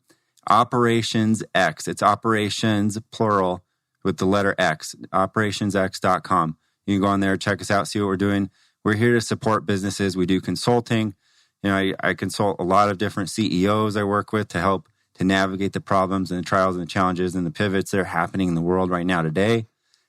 Operations X, it's operations plural with the letter X, operationsx.com. You can go on there, check us out, see what we're doing. We're here to support businesses. We do consulting. I consult a lot of different CEOs I work with to help to navigate the problems and the trials and the challenges and the pivots that are happening in the world right now today.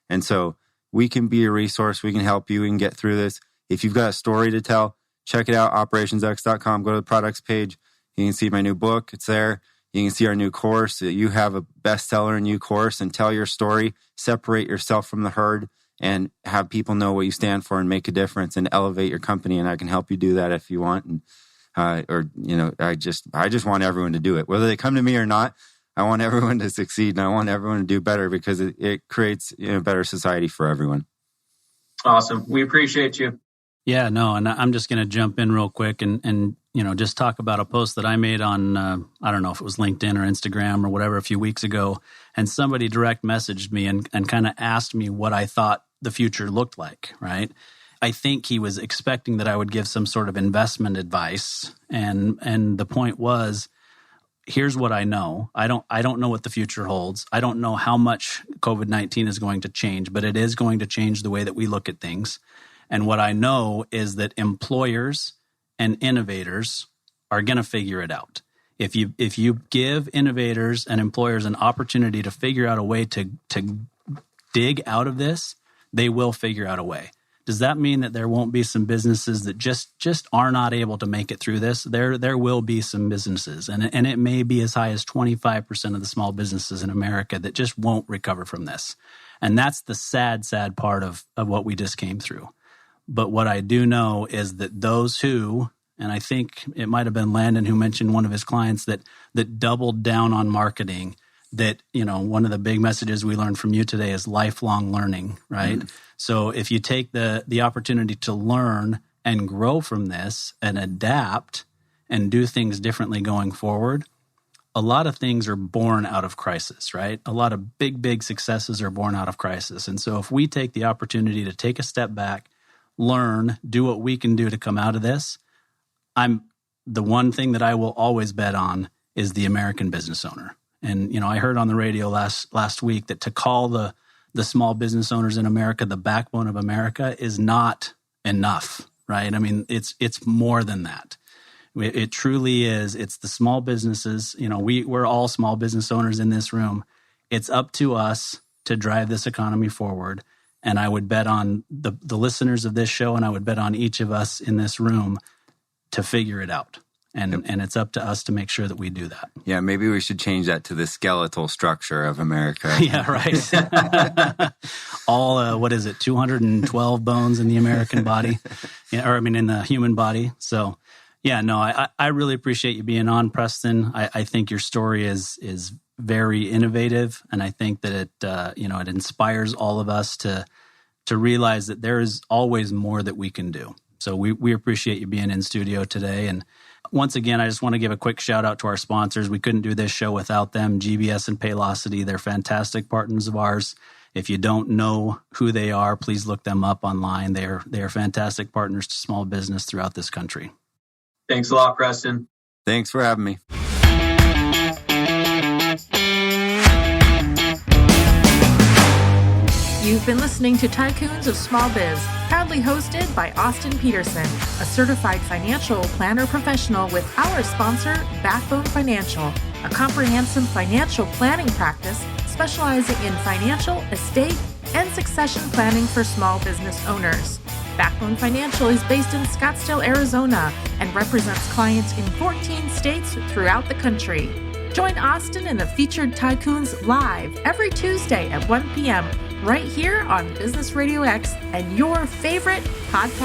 And so we can be a resource. We can help you. We can get through this. If you've got a story to tell, check it out, operationsx.com. Go to the products page. You can see my new book. It's there. You can see our new course. You have a bestseller new course, and tell your story. Separate yourself from the herd and have people know what you stand for and make a difference and elevate your company. And I can help you do that if you want. And I just want everyone to do it. Whether they come to me or not, I want everyone to succeed, and I want everyone to do better, because it creates a better society for everyone. Awesome. We appreciate you. Yeah, no, and I'm just going to jump in real quick and just talk about a post that I made on, I don't know if it was LinkedIn or Instagram or whatever a few weeks ago, and somebody direct messaged me and kind of asked me what I thought the future looked like, right? I think he was expecting that I would give some sort of investment advice, and the point was, here's what I know. I don't know what the future holds. I don't know how much COVID-19 is going to change, but it is going to change the way that we look at things. And what I know is that employers and innovators are going to figure it out. If you give innovators and employers an opportunity to figure out a way to dig out of this, they will figure out a way. Does that mean that there won't be some businesses that just are not able to make it through this? There will be some businesses, and it may be as high as 25% of the small businesses in America that just won't recover from this. And that's the sad part of what we just came through. But what I do know is that those who, and I think it might have been Landon who mentioned one of his clients that doubled down on marketing, that, one of the big messages we learned from you today is lifelong learning, right? Mm-hmm. So if you take the opportunity to learn and grow from this and adapt and do things differently going forward, a lot of things are born out of crisis, right? A lot of big successes are born out of crisis. And so if we take the opportunity to take a step back, learn, do what we can do to come out of this, the one thing that I will always bet on is the American business owner. And, I heard on the radio last week that to call the small business owners in America the backbone of America is not enough, right? I mean, it's more than that. It truly is. It's the small businesses. We're all small business owners in this room. It's up to us to drive this economy forward. And I would bet on the listeners of this show, and I would bet on each of us in this room to figure it out. And it's up to us to make sure that we do that. Yeah, maybe we should change that to the skeletal structure of America. Yeah, right. All, 212 bones in the American body, in the human body. So, yeah, no, I really appreciate you being on, Preston. I think your story is very innovative, and I think that it inspires all of us to realize that there is always more that we can do. So we appreciate you being in studio today. And once again, I just want to give a quick shout out to our sponsors. We couldn't do this show without them, GBS and Paylocity. They're fantastic partners of ours. If you don't know who they are, please look them up online. They are fantastic partners to small business throughout this country. Thanks a lot, Preston. Thanks for having me. You've been listening to Tycoons of Small Biz, proudly hosted by Austin Peterson, a certified financial planner professional with our sponsor, Backbone Financial, a comprehensive financial planning practice specializing in financial, estate, and succession planning for small business owners. Backbone Financial is based in Scottsdale, Arizona, and represents clients in 14 states throughout the country. Join Austin and the featured Tycoons live every Tuesday at 1 p.m. right here on Business RadioX and your favorite podcast.